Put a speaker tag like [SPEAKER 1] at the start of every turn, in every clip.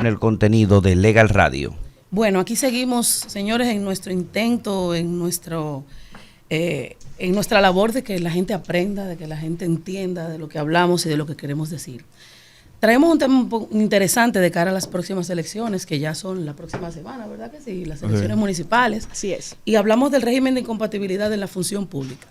[SPEAKER 1] el contenido de Legal Radio.
[SPEAKER 2] Bueno, aquí seguimos, señores, en nuestro intento, en nuestra labor de que la gente aprenda, de que la gente entienda de lo que hablamos y de lo que queremos decir. Traemos un tema interesante de cara a las próximas elecciones, que ya son la próxima semana, ¿verdad que sí? Las elecciones municipales.
[SPEAKER 3] Así es.
[SPEAKER 2] Y hablamos del régimen de incompatibilidad en la función pública.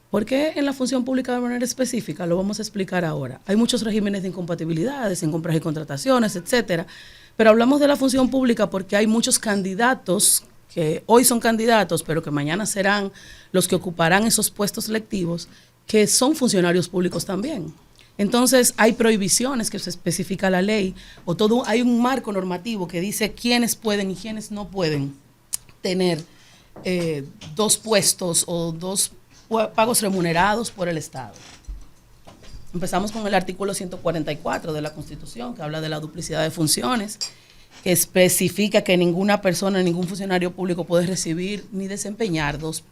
[SPEAKER 2] ¿Por qué en la función pública de manera específica? Lo vamos a explicar ahora. Hay muchos regímenes de incompatibilidades en compras y contrataciones, etcétera. Pero hablamos de la función pública porque hay muchos candidatos que hoy son candidatos, pero que mañana serán los que ocuparán esos puestos electivos, que son funcionarios públicos también. Entonces, hay prohibiciones que se especifica la ley, hay un marco normativo que dice quiénes pueden y quiénes no pueden tener dos puestos o dos pagos remunerados por el Estado. Empezamos con el artículo 144 de la Constitución, que habla de la duplicidad de funciones, que especifica que ninguna persona, ningún funcionario público puede recibir ni desempeñar dos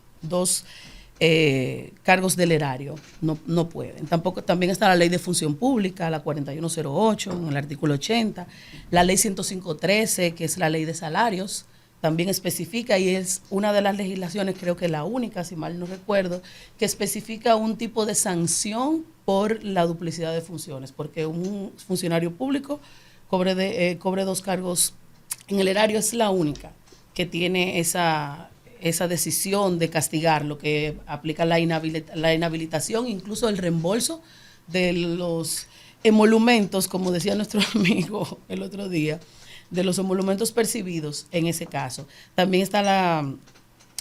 [SPEAKER 2] cargos del erario, no pueden. También está la ley de función pública, la 4108, en el artículo 80, la ley 105.13, que es la ley de salarios, también especifica, y es una de las legislaciones, creo que la única, si mal no recuerdo, que especifica un tipo de sanción por la duplicidad de funciones, porque un funcionario público cobre dos cargos en el erario, es la única que tiene esa decisión de castigar, lo que aplica la inhabilitación, incluso el reembolso de los emolumentos, como decía nuestro amigo el otro día, de los emolumentos percibidos en ese caso. También está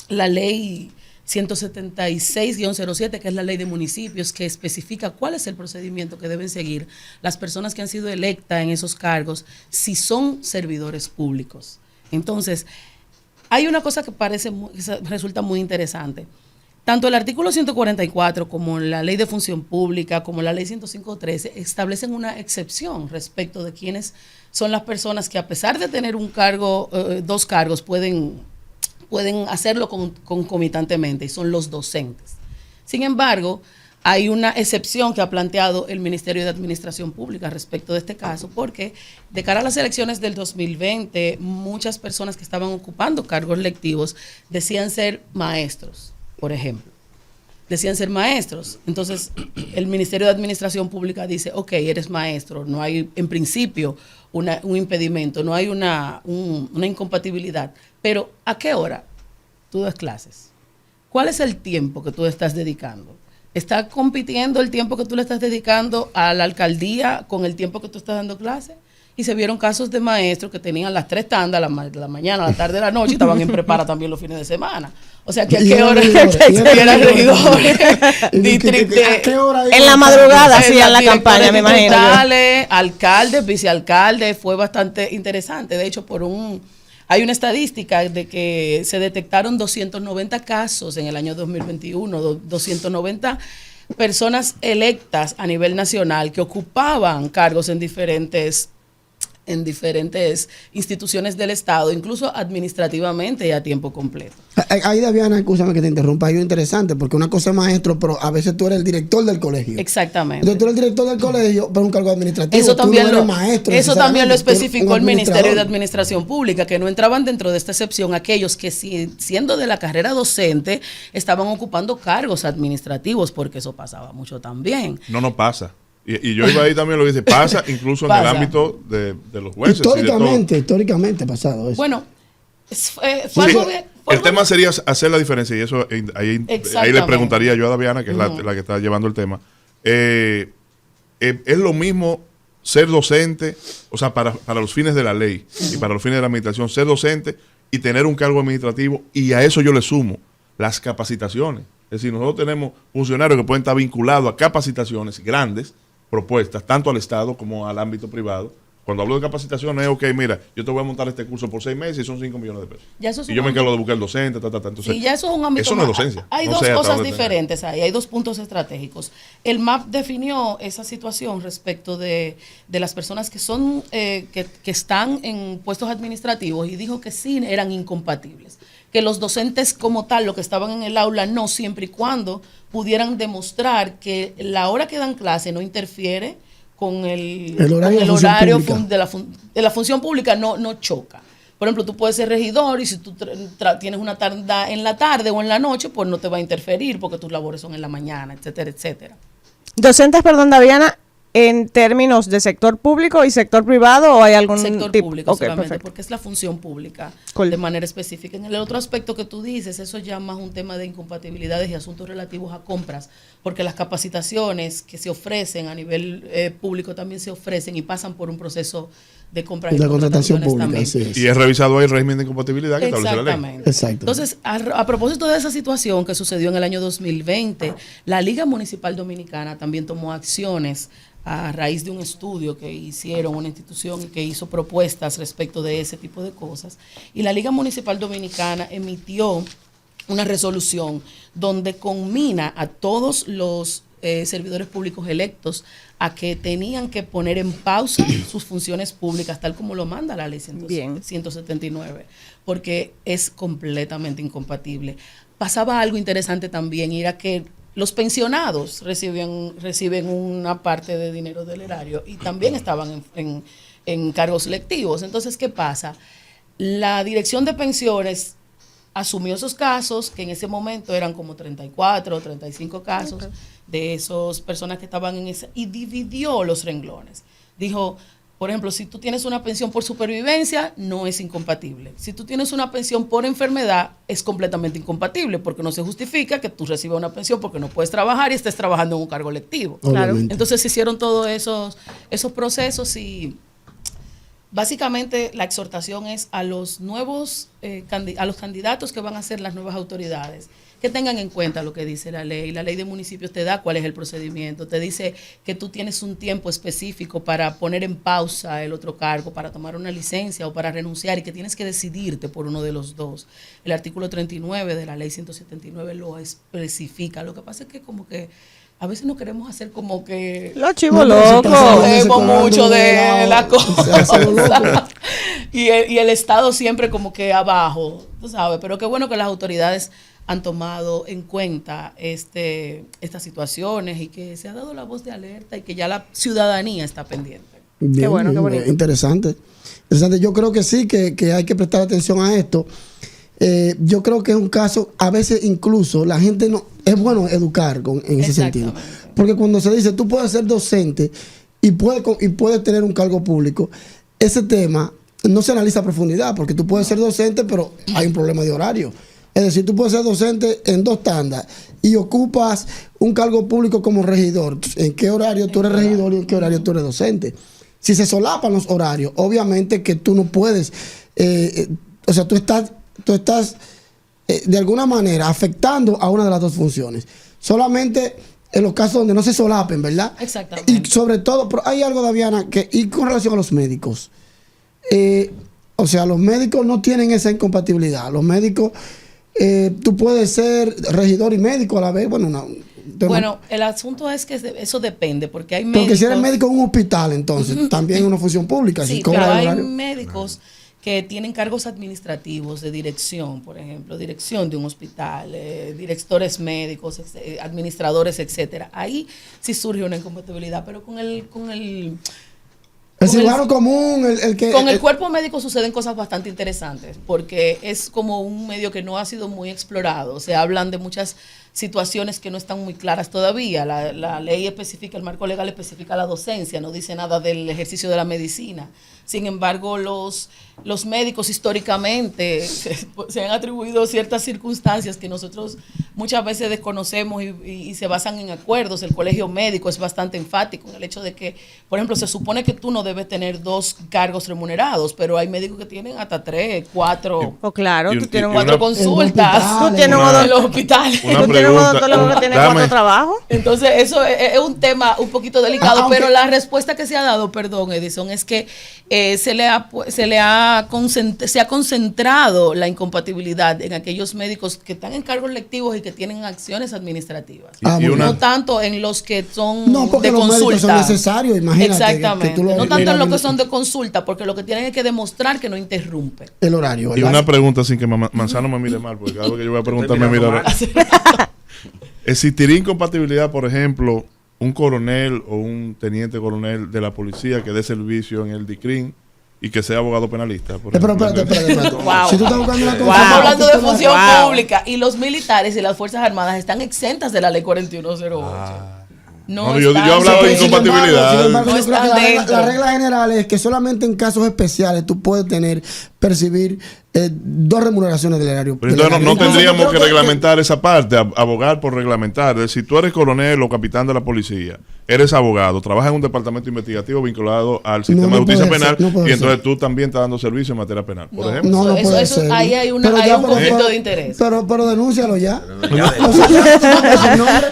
[SPEAKER 2] la ley 176-07, que es la ley de municipios, que especifica cuál es el procedimiento que deben seguir las personas que han sido electas en esos cargos si son servidores públicos. Entonces, hay una cosa que resulta muy interesante. Tanto el artículo 144 como la ley de función pública, como la ley 105.13, establecen una excepción respecto de quiénes son las personas que, a pesar de tener dos cargos, pueden hacerlo concomitantemente, y son los docentes. Sin embargo, hay una excepción que ha planteado el Ministerio de Administración Pública respecto de este caso, porque de cara a las elecciones del 2020, muchas personas que estaban ocupando cargos lectivos decían ser maestros, por ejemplo. Decían ser maestros. Entonces, el Ministerio de Administración Pública dice, ok, eres maestro, no hay en principio un impedimento, no hay una incompatibilidad, pero ¿a qué hora tú das clases? ¿Cuál es el tiempo que tú estás dedicando? ¿Está compitiendo el tiempo que tú le estás dedicando a la alcaldía con el tiempo que tú estás dando clases? Y se vieron casos de maestros que tenían las 3 tandas, la mañana, la tarde, la noche, y estaban en prepara también los fines de semana. O sea, que a qué hora eran regidores,
[SPEAKER 3] en la madrugada hacían la campaña, me imagino.
[SPEAKER 2] Alcaldes, vicealcaldes, fue bastante interesante. De hecho, hay una estadística de que se detectaron 290 casos en el año 2021, 290 personas electas a nivel nacional que ocupaban cargos en diferentes instituciones del Estado, incluso administrativamente y a tiempo completo.
[SPEAKER 4] Ahí, Daviana, escúchame que te interrumpa, hay algo interesante, porque una cosa es maestro, pero a veces tú eres el director del colegio.
[SPEAKER 2] Exactamente.
[SPEAKER 4] Entonces tú eres el director del colegio, pero un cargo administrativo.
[SPEAKER 2] Eso también,
[SPEAKER 4] tú no eres maestro,
[SPEAKER 2] eso también lo especificó el Ministerio de
[SPEAKER 4] Administración
[SPEAKER 2] Administración Pública, que no entraban dentro de esta excepción aquellos que, siendo de la carrera docente, estaban ocupando cargos administrativos, porque eso pasaba mucho también.
[SPEAKER 5] No pasa. Y yo iba ahí también, lo que dice, pasa incluso en el ámbito de los jueces.
[SPEAKER 4] Históricamente ha pasado eso.
[SPEAKER 2] Bueno, fue algo bien.
[SPEAKER 5] El tema sería hacer la diferencia, y eso ahí le preguntaría yo a Daviana, que es la que está llevando el tema. Es lo mismo ser docente, o sea, para los fines de la ley y para los fines de la administración, ser docente y tener un cargo administrativo, y a eso yo le sumo las capacitaciones. Es decir, nosotros tenemos funcionarios que pueden estar vinculados a capacitaciones grandes, propuestas, tanto al Estado como al ámbito privado. Cuando hablo de capacitación es, ok, mira, yo te voy a montar este curso por 6 meses y son 5 millones de pesos. Y yo me encargo de buscar el docente, Entonces,
[SPEAKER 2] sí, ya eso es un ámbito.
[SPEAKER 5] Eso no es docencia.
[SPEAKER 2] Hay dos cosas diferentes ahí, hay 2 puntos estratégicos. El MAP definió esa situación respecto de las personas que son que están en puestos administrativos, y dijo que sí eran incompatibles. Que los docentes como tal, los que estaban en el aula, no, siempre y cuando pudieran demostrar que la hora que dan clase no interfiere con el
[SPEAKER 4] horario
[SPEAKER 2] de la función pública no choca. Por ejemplo, tú puedes ser regidor y si tú tienes una tanda en la tarde o en la noche, pues no te va a interferir porque tus labores son en la mañana, etcétera, etcétera.
[SPEAKER 3] Docentes, perdón, Daviana, en términos de sector público y sector privado, ¿o hay algún
[SPEAKER 2] sector
[SPEAKER 3] tipo?
[SPEAKER 2] Público solamente,
[SPEAKER 3] perfecto.
[SPEAKER 2] porque es la función pública
[SPEAKER 3] Cool.
[SPEAKER 2] de manera específica. En el otro aspecto que tú dices, eso ya más un tema de incompatibilidades y asuntos relativos a compras, porque las capacitaciones que se ofrecen a nivel público también se ofrecen y pasan por un proceso de compras y
[SPEAKER 4] de contratación pública,
[SPEAKER 2] también.
[SPEAKER 4] así es.
[SPEAKER 5] Y es revisado ahí el régimen de incompatibilidad que establece la ley.
[SPEAKER 2] Exactamente.
[SPEAKER 4] Exacto.
[SPEAKER 2] Entonces, a propósito de esa situación que sucedió en el año 2020, la Liga Municipal Dominicana también tomó acciones a raíz de un estudio que hicieron una institución que hizo propuestas respecto de ese tipo de cosas. Y la Liga Municipal Dominicana emitió una resolución donde conmina a todos los servidores públicos electos a que tenían que poner en pausa sus funciones públicas, tal como lo manda la ley 179, porque es completamente incompatible. Pasaba algo interesante también, y era que los pensionados reciben una parte de dinero del erario y también estaban en cargos electivos. Entonces, ¿qué pasa? La Dirección de Pensiones asumió esos casos, que en ese momento eran como 34 o 35 casos de esas personas que estaban en esa, y dividió los renglones. Dijo, por ejemplo, si tú tienes una pensión por supervivencia, no es incompatible. Si tú tienes una pensión por enfermedad, es completamente incompatible, porque no se justifica que tú recibas una pensión porque no puedes trabajar y estés trabajando en un cargo electivo.
[SPEAKER 4] Claro.
[SPEAKER 2] Entonces se hicieron todos esos procesos y básicamente la exhortación es a los nuevos a los candidatos que van a ser las nuevas autoridades, que tengan en cuenta lo que dice la ley. La ley de municipios te da cuál es el procedimiento, te dice que tú tienes un tiempo específico para poner en pausa el otro cargo, para tomar una licencia o para renunciar, y que tienes que decidirte por uno de los dos. El artículo 39 de la ley 179 lo especifica. Lo que pasa es que como que a veces no queremos hacer como que
[SPEAKER 3] Los chivos
[SPEAKER 4] No,
[SPEAKER 3] locos.
[SPEAKER 2] sabemos mucho de la cosa.
[SPEAKER 4] Se hace loco.
[SPEAKER 2] Y el Estado siempre como que abajo, tú sabes. Pero qué bueno que las autoridades han tomado en cuenta estas situaciones y que se ha dado la voz de alerta y que ya la ciudadanía está pendiente.
[SPEAKER 4] Bien,
[SPEAKER 3] Qué bueno, qué
[SPEAKER 4] bien,
[SPEAKER 3] bonito.
[SPEAKER 4] Interesante. Yo creo que sí, que hay que prestar atención a esto. Yo creo que es un caso, a veces incluso la gente no, es bueno educar en ese sentido. Porque cuando se dice, tú puedes ser docente y puedes tener un cargo público, ese tema no se analiza a profundidad, porque tú puedes ser docente, pero hay un problema de horario. Es decir, tú puedes ser docente en 2 tandas y ocupas un cargo público como regidor. ¿En qué horario tú eres regidor y en qué horario tú eres docente? Si se solapan los horarios, obviamente que tú no puedes, o sea, tú estás de alguna manera afectando a una de las dos funciones. Solamente en los casos donde no se solapen, ¿verdad?
[SPEAKER 2] Exactamente.
[SPEAKER 4] Y sobre todo, pero hay algo, Daviana, y con relación a los médicos. O sea, los médicos no tienen esa incompatibilidad. Los médicos, tú puedes ser regidor y médico a la vez. Bueno,
[SPEAKER 2] el asunto es que eso depende, porque hay médicos...
[SPEAKER 4] Porque si eres médico en un hospital, entonces, también es una función pública.
[SPEAKER 2] Sí,
[SPEAKER 4] si
[SPEAKER 2] pero
[SPEAKER 4] cobra el
[SPEAKER 2] hay
[SPEAKER 4] horario.
[SPEAKER 2] médicos que tienen cargos administrativos de dirección, por ejemplo, dirección de un hospital, directores médicos, administradores, etcétera. Ahí sí surge una incompatibilidad, pero con el
[SPEAKER 4] ciudadano común, el que...
[SPEAKER 2] Con el cuerpo médico suceden cosas bastante interesantes, porque es como un medio que no ha sido muy explorado. Se hablan de muchas situaciones que no están muy claras todavía. La ley especifica, el marco legal especifica la docencia, no dice nada del ejercicio de la medicina. Sin embargo, los médicos históricamente se han atribuido ciertas circunstancias que nosotros muchas veces desconocemos y se basan en acuerdos. El colegio médico es bastante enfático en el hecho de que, por ejemplo, se supone que tú no debes tener 2 cargos remunerados, pero hay médicos que tienen hasta 3, 4.
[SPEAKER 3] Oh, claro, tú tienes
[SPEAKER 2] 4 consultas.
[SPEAKER 3] Tú tienes
[SPEAKER 2] en los hospitales.
[SPEAKER 3] Tú tienes un odontólogo que tiene 4 trabajos.
[SPEAKER 2] Entonces, eso es un tema un poquito delicado, pero la respuesta que se ha dado, perdón, Edison, es que se ha concentrado la incompatibilidad en aquellos médicos que están en cargos lectivos y que tienen acciones administrativas. No tanto en los que son
[SPEAKER 4] porque
[SPEAKER 2] de
[SPEAKER 4] los médicos son
[SPEAKER 2] consulta.
[SPEAKER 4] necesarios, imagínate.
[SPEAKER 2] Exactamente. No tanto en los que son de consulta, porque lo que tienen es que demostrar que no interrumpe
[SPEAKER 4] el horario.
[SPEAKER 5] Y una pregunta sin que Manzano me mire mal, porque cada vez que yo voy a preguntar me mira mal. ¿Existiría incompatibilidad, por ejemplo, un coronel o un teniente coronel de la policía que dé servicio en el DICRIN y que sea abogado penalista?
[SPEAKER 4] Pero espérate.
[SPEAKER 2] Wow.
[SPEAKER 4] Si tú estás buscando una cosa,
[SPEAKER 2] Estamos hablando de función
[SPEAKER 3] Wow.
[SPEAKER 2] pública y los militares y las Fuerzas Armadas están exentas de la ley 4108.
[SPEAKER 5] No, yo
[SPEAKER 2] están-
[SPEAKER 5] hablaba de
[SPEAKER 4] Sin
[SPEAKER 5] incompatibilidad.
[SPEAKER 4] embargo,
[SPEAKER 2] No
[SPEAKER 4] yo creo
[SPEAKER 2] están
[SPEAKER 4] que
[SPEAKER 2] dentro.
[SPEAKER 4] la regla general es que solamente en casos especiales tú puedes percibir 2 remuneraciones del erario.
[SPEAKER 5] Pero entonces no
[SPEAKER 4] Incluso
[SPEAKER 5] tendríamos
[SPEAKER 4] yo
[SPEAKER 5] que
[SPEAKER 4] creo
[SPEAKER 5] reglamentar esa parte, abogar por reglamentar. Es decir, si tú eres coronel o capitán de la policía, eres abogado, trabajas en un departamento investigativo vinculado al sistema
[SPEAKER 4] no
[SPEAKER 5] de justicia
[SPEAKER 4] puede
[SPEAKER 5] penal
[SPEAKER 4] ser, no puede
[SPEAKER 5] y entonces
[SPEAKER 4] ser.
[SPEAKER 5] tú también estás dando servicio en materia penal, por
[SPEAKER 2] No.
[SPEAKER 5] ejemplo.
[SPEAKER 4] No, no
[SPEAKER 2] Eso-
[SPEAKER 4] puede
[SPEAKER 2] eso-
[SPEAKER 4] ser.
[SPEAKER 2] ahí hay una-
[SPEAKER 4] Pero
[SPEAKER 2] hay
[SPEAKER 4] ya,
[SPEAKER 2] un conflicto de interés.
[SPEAKER 4] Pero denúncialo ya.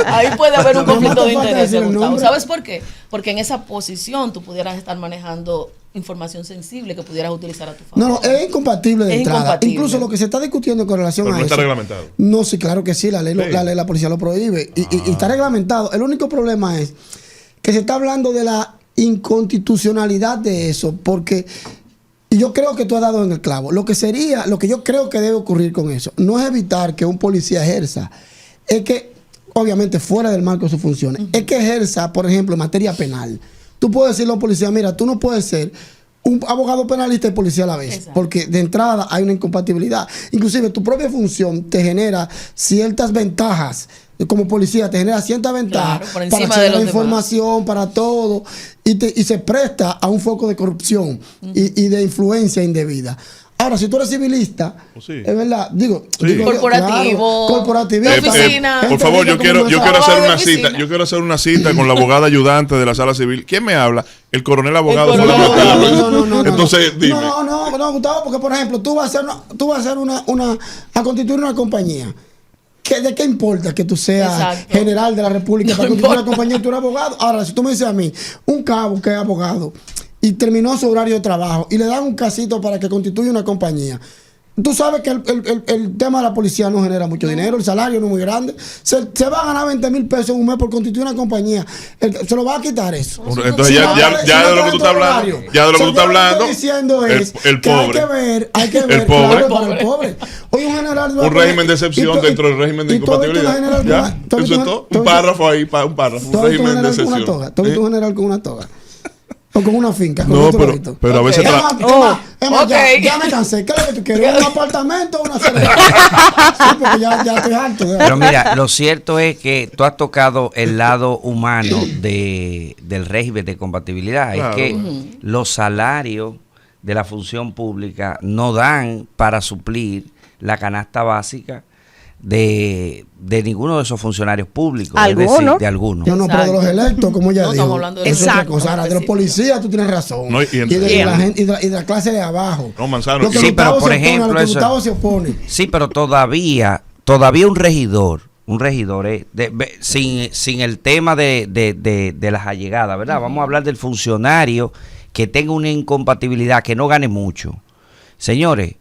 [SPEAKER 2] Ahí puede haber un
[SPEAKER 4] No,
[SPEAKER 2] conflicto
[SPEAKER 4] no
[SPEAKER 2] de
[SPEAKER 4] te falta
[SPEAKER 2] interés,
[SPEAKER 4] decir el
[SPEAKER 2] Gustavo.
[SPEAKER 4] nombre.
[SPEAKER 2] ¿Sabes por qué? Porque en esa posición tú pudieras estar manejando información sensible que pudieras utilizar a tu favor.
[SPEAKER 4] No, es incompatible de
[SPEAKER 2] Es
[SPEAKER 4] entrada.
[SPEAKER 2] incompatible.
[SPEAKER 4] Incluso lo que se está discutiendo con relación
[SPEAKER 5] Pero
[SPEAKER 4] a
[SPEAKER 5] no está
[SPEAKER 4] eso.
[SPEAKER 5] reglamentado.
[SPEAKER 4] No, sí, claro que sí, la ley,
[SPEAKER 5] Sí.
[SPEAKER 4] la policía lo prohíbe y está reglamentado. El único problema es que se está hablando de la inconstitucionalidad de eso, porque y yo creo que tú has dado en el clavo. Lo que yo creo que debe ocurrir con eso, no es evitar que un policía ejerza, es que, obviamente, fuera del marco de sus funciones, es que ejerza, por ejemplo, en materia penal. Tú puedes decirle a un policía, mira, tú no puedes ser un abogado penalista y policía a la vez,
[SPEAKER 2] Exacto.
[SPEAKER 4] porque de entrada hay una incompatibilidad. Inclusive tu propia función te genera ciertas ventajas. Como policía te genera ciertas ventajas
[SPEAKER 2] Claro, por
[SPEAKER 4] para
[SPEAKER 2] encima
[SPEAKER 4] acceder
[SPEAKER 2] de
[SPEAKER 4] a la
[SPEAKER 2] los demás.
[SPEAKER 4] información, para todo, y se presta a un foco de corrupción y de influencia indebida. Ahora, si tú eres civilista,
[SPEAKER 5] Pues sí.
[SPEAKER 4] es verdad, digo
[SPEAKER 2] Corporativo,
[SPEAKER 4] corporativismo,
[SPEAKER 2] de oficina.
[SPEAKER 5] Por favor, yo quiero hacer
[SPEAKER 2] Abogado de
[SPEAKER 5] una cita.
[SPEAKER 2] oficina.
[SPEAKER 5] Yo quiero hacer una cita con la abogada ayudante de la sala civil. ¿Quién me habla? El coronel abogado.
[SPEAKER 2] El coronel
[SPEAKER 5] solamente.
[SPEAKER 2] abogado.
[SPEAKER 4] No.
[SPEAKER 5] Entonces, dime.
[SPEAKER 4] No, Gustavo, porque por ejemplo, tú vas a constituir una compañía. ¿De qué importa que tú seas
[SPEAKER 2] Exacto.
[SPEAKER 4] general de la República
[SPEAKER 2] No
[SPEAKER 4] para constituir una
[SPEAKER 2] importa.
[SPEAKER 4] compañía y tú eres abogado? Ahora, si tú me dices a mí, un cabo que es abogado y terminó su horario de trabajo y le dan un casito para que constituya una compañía. Tú sabes que el tema de la policía no genera mucho dinero, el salario no es muy grande. Se va a ganar 20,000 pesos en un mes por constituir una compañía. Se lo va a quitar eso.
[SPEAKER 5] Entonces ya de lo que tú estás hablando,
[SPEAKER 4] Estoy diciendo es
[SPEAKER 5] el
[SPEAKER 4] que
[SPEAKER 5] pobre.
[SPEAKER 4] hay que ver,
[SPEAKER 5] El pobre.
[SPEAKER 4] claro, para el pobre. Hoy un general
[SPEAKER 5] Un régimen de excepción dentro del régimen de incompatibilidad. Ya, eso es todo. Un párrafo ahí, un régimen de excepción.
[SPEAKER 4] Tú un general con una toga. O con una finca. Con
[SPEAKER 5] No,
[SPEAKER 4] otro lorito.
[SPEAKER 5] pero a veces
[SPEAKER 4] Es más,
[SPEAKER 2] ok.
[SPEAKER 4] ya me cansé. ¿Qué es lo que tú quieres? ¿Un apartamento o una cerveza? Sí, porque ya estoy harto.
[SPEAKER 1] Pero mira, lo cierto es que tú has tocado el lado humano del régimen de compatibilidad.
[SPEAKER 5] Claro.
[SPEAKER 1] Es que los salarios de la función pública no dan para suplir la canasta básica de ninguno de esos funcionarios públicos. Es decir,
[SPEAKER 3] ¿Algunos?
[SPEAKER 1] de algunos.
[SPEAKER 4] No, pero de los electos, como ya
[SPEAKER 2] No,
[SPEAKER 4] dijo.
[SPEAKER 2] estamos hablando de
[SPEAKER 4] Eso
[SPEAKER 3] los
[SPEAKER 4] es otra
[SPEAKER 3] electos.
[SPEAKER 4] cosa. Ahora, de los policías, tú tienes razón.
[SPEAKER 5] No, y
[SPEAKER 4] de la gente, y de la clase de abajo.
[SPEAKER 5] No, Manzano,
[SPEAKER 4] Lo que
[SPEAKER 1] sí, pero
[SPEAKER 4] Gustavo
[SPEAKER 1] por
[SPEAKER 4] se opone, a lo
[SPEAKER 1] ejemplo,
[SPEAKER 4] que
[SPEAKER 1] eso-
[SPEAKER 4] Gustavo se opone.
[SPEAKER 1] Sí, pero todavía un regidor sin el tema de las allegadas, ¿verdad? Vamos a hablar del funcionario que tenga una incompatibilidad, que no gane mucho. Señores,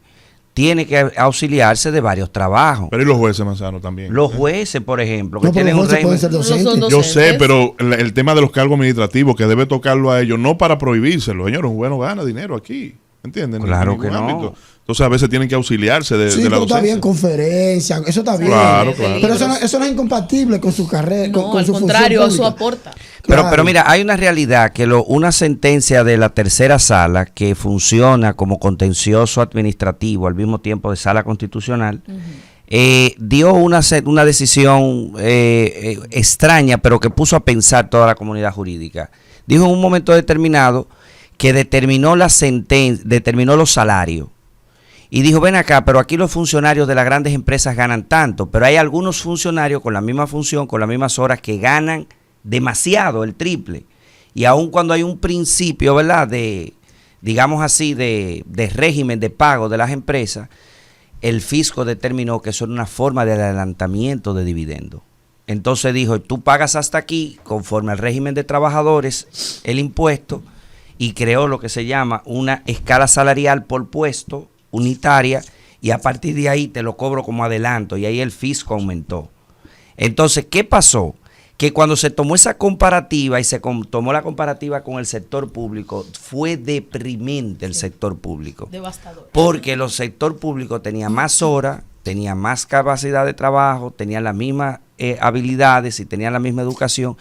[SPEAKER 1] tiene que auxiliarse de varios trabajos.
[SPEAKER 5] Pero y los jueces, Manzano, también.
[SPEAKER 1] Los jueces, por ejemplo, que
[SPEAKER 4] No, pero
[SPEAKER 1] tienen
[SPEAKER 4] los
[SPEAKER 1] un
[SPEAKER 4] jueces pueden
[SPEAKER 1] régimen...
[SPEAKER 4] ser
[SPEAKER 2] No son
[SPEAKER 4] docentes.
[SPEAKER 5] Yo
[SPEAKER 2] docentes.
[SPEAKER 5] sé, pero el tema de los cargos administrativos que debe tocarlo a ellos, no para prohibírselo, señores, un bueno gana dinero aquí, ¿entienden?
[SPEAKER 1] Claro
[SPEAKER 5] En ningún
[SPEAKER 1] que no.
[SPEAKER 5] ámbito. Entonces a veces tienen que auxiliarse de
[SPEAKER 4] Sí,
[SPEAKER 5] la
[SPEAKER 4] pero está
[SPEAKER 5] docencia.
[SPEAKER 4] bien, conferencia, eso está bien.
[SPEAKER 5] Claro, claro.
[SPEAKER 4] Pero eso no es incompatible con su carrera,
[SPEAKER 2] No,
[SPEAKER 4] con
[SPEAKER 2] al
[SPEAKER 4] su
[SPEAKER 2] contrario,
[SPEAKER 4] función
[SPEAKER 2] eso
[SPEAKER 4] pública.
[SPEAKER 2] aporta.
[SPEAKER 1] Pero
[SPEAKER 4] Claro.
[SPEAKER 1] mira, hay una realidad que una sentencia de la tercera sala que funciona como contencioso administrativo al mismo tiempo de sala constitucional, dio una decisión extraña, pero que puso a pensar toda la comunidad jurídica. Dijo en un momento determinado que determinó los salarios. Y dijo, ven acá, pero aquí los funcionarios de las grandes empresas ganan tanto, pero hay algunos funcionarios con la misma función, con las mismas horas, que ganan demasiado, el triple. Y aun cuando hay un principio, ¿verdad?, digamos así, de régimen de pago de las empresas, el fisco determinó que eso era una forma de adelantamiento de dividendos. Entonces dijo, tú pagas hasta aquí, conforme al régimen de trabajadores, el impuesto, y creó lo que se llama una escala salarial por puesto unitaria, y a partir de ahí te lo cobro como adelanto, y ahí el fisco aumentó. Entonces, ¿qué pasó? Que cuando se tomó esa comparativa y se tomó la comparativa con el sector público, fue deprimente el sector público.
[SPEAKER 2] Devastador.
[SPEAKER 1] Porque el sector público tenía más horas, tenía más capacidad de trabajo, tenía las mismas habilidades y tenía la misma educación.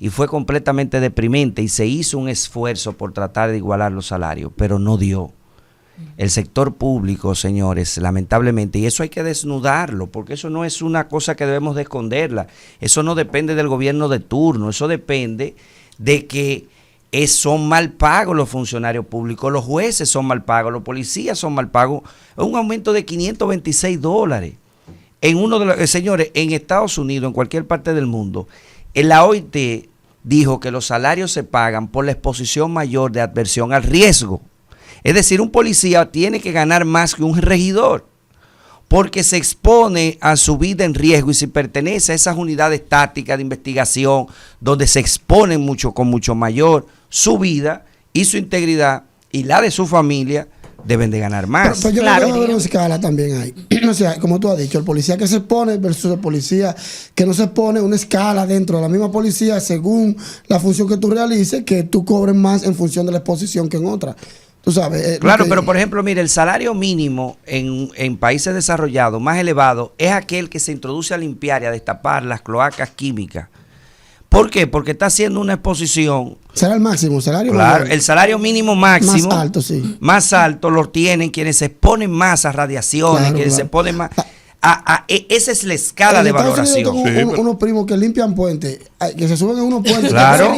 [SPEAKER 1] y fue completamente deprimente y se hizo un esfuerzo por tratar de igualar los salarios, pero no dio. El sector público, señores, lamentablemente, y eso hay que desnudarlo, porque eso no es una cosa que debemos de esconderla. Eso no depende del gobierno de turno, eso depende de que son mal pagos los funcionarios públicos, los jueces son mal pagos, los policías son mal pagos. Es un aumento de $526. Señores, en Estados Unidos, en cualquier parte del mundo, la OIT dijo que los salarios se pagan por la exposición mayor de adversión al riesgo. Es decir, un policía tiene que ganar más que un regidor porque se expone a su vida en riesgo, y si pertenece a esas unidades tácticas de investigación donde se exponen con mucho mayor su vida y su integridad y la de su familia, deben de ganar más.
[SPEAKER 4] Pero yo creo que hay una escala también ahí. O sea, como tú has dicho, el policía que se expone versus el policía que no se expone, una escala dentro de la misma policía según la función que tú realices, que tú cobres más en función de la exposición que en otra. Tú sabes.
[SPEAKER 1] Claro, pero por ejemplo, mire, el salario mínimo en países desarrollados más elevado es aquel que se introduce a limpiar y a destapar las cloacas químicas. ¿Por qué? Porque está haciendo una exposición.
[SPEAKER 4] ¿Será el máximo? ¿Salario
[SPEAKER 1] claro, el salario mínimo máximo.
[SPEAKER 4] Más alto, sí.
[SPEAKER 1] Más alto lo tienen quienes se exponen más a radiaciones, claro, quienes se exponen más. Esa es la escala de valoración.
[SPEAKER 4] Tengo unos primos que limpian puentes, que se suben en unos puentes
[SPEAKER 1] claro,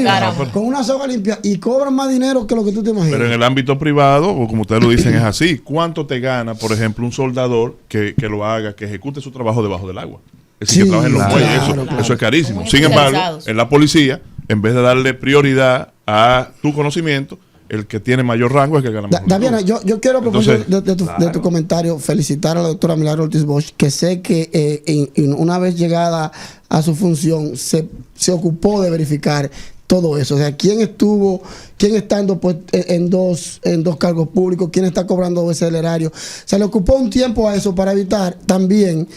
[SPEAKER 4] con una soga limpia y cobran más dinero que lo que tú te imaginas.
[SPEAKER 5] Pero en el ámbito privado, o como ustedes lo dicen, es así. ¿Cuánto te gana, por ejemplo, un soldador que lo haga, que ejecute su trabajo debajo del agua? Es decir, que trabaja en los muelles, eso es carísimo. Sin embargo, en la policía, en vez de darle prioridad a tu conocimiento, el que tiene mayor rango es el que gana más.
[SPEAKER 4] Daviana, yo quiero, a propósito de tu comentario, felicitar a la doctora Milagro Ortiz Bosch, que sé que una vez llegada a su función se ocupó de verificar todo eso. O sea, quién está en dos cargos públicos, quién está cobrando ese erario. Se le ocupó un tiempo a eso para evitar también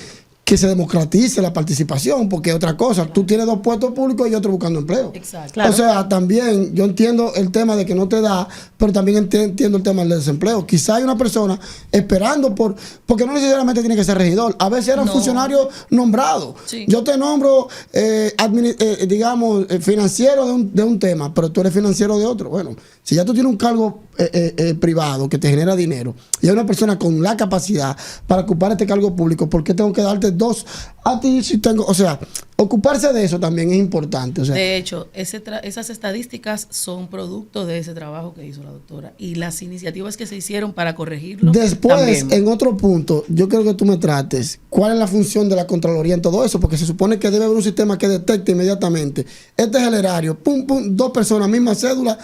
[SPEAKER 4] que se democratice la participación, porque otra cosa, tú tienes dos puestos públicos y otro buscando empleo.
[SPEAKER 2] Exacto. Claro.
[SPEAKER 4] O sea, también yo entiendo el tema de que no te da, pero también entiendo el tema del desempleo. Quizá hay una persona esperando porque no necesariamente tiene que ser regidor, a veces era un funcionario nombrado. Sí. Yo te nombro, digamos, financiero de un tema, pero tú eres financiero de otro. Bueno, si ya tú tienes un cargo privado que te genera dinero y hay una persona con la capacidad para ocupar este cargo público, ¿por qué tengo que darte dos a ti si tengo? O sea, ocuparse de eso también es importante. O sea,
[SPEAKER 2] de hecho, esas estadísticas son producto de ese trabajo que hizo la doctora y las iniciativas que se hicieron para corregirlo.
[SPEAKER 4] Después,
[SPEAKER 2] también.
[SPEAKER 4] En otro punto, yo quiero que tú me trates cuál es la función de la Contraloría en todo eso, porque se supone que debe haber un sistema que detecte inmediatamente. Este es el erario, pum, pum, dos personas, misma cédula,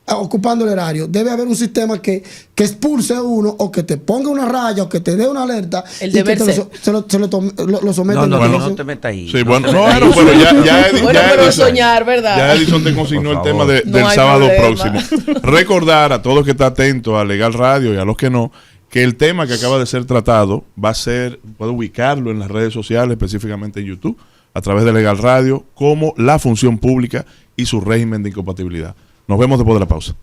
[SPEAKER 4] ocupando el erario. Debe haber un sistema que expulse a uno o que te ponga una raya o que te dé una alerta
[SPEAKER 2] el
[SPEAKER 4] y
[SPEAKER 2] deber
[SPEAKER 4] que lo someta.
[SPEAKER 1] No te metas ahí.
[SPEAKER 5] Sí, bueno, pero
[SPEAKER 2] pero soñar, ¿verdad?
[SPEAKER 5] Ya Edison te consignó el tema del sábado próximo. Recordar a todos que están atentos a Legal Radio y a los que no, que el tema que acaba de ser tratado puede ubicarlo en las redes sociales, específicamente en YouTube, a través de Legal Radio, como la función pública y su régimen de incompatibilidad. Nos vemos después de la pausa.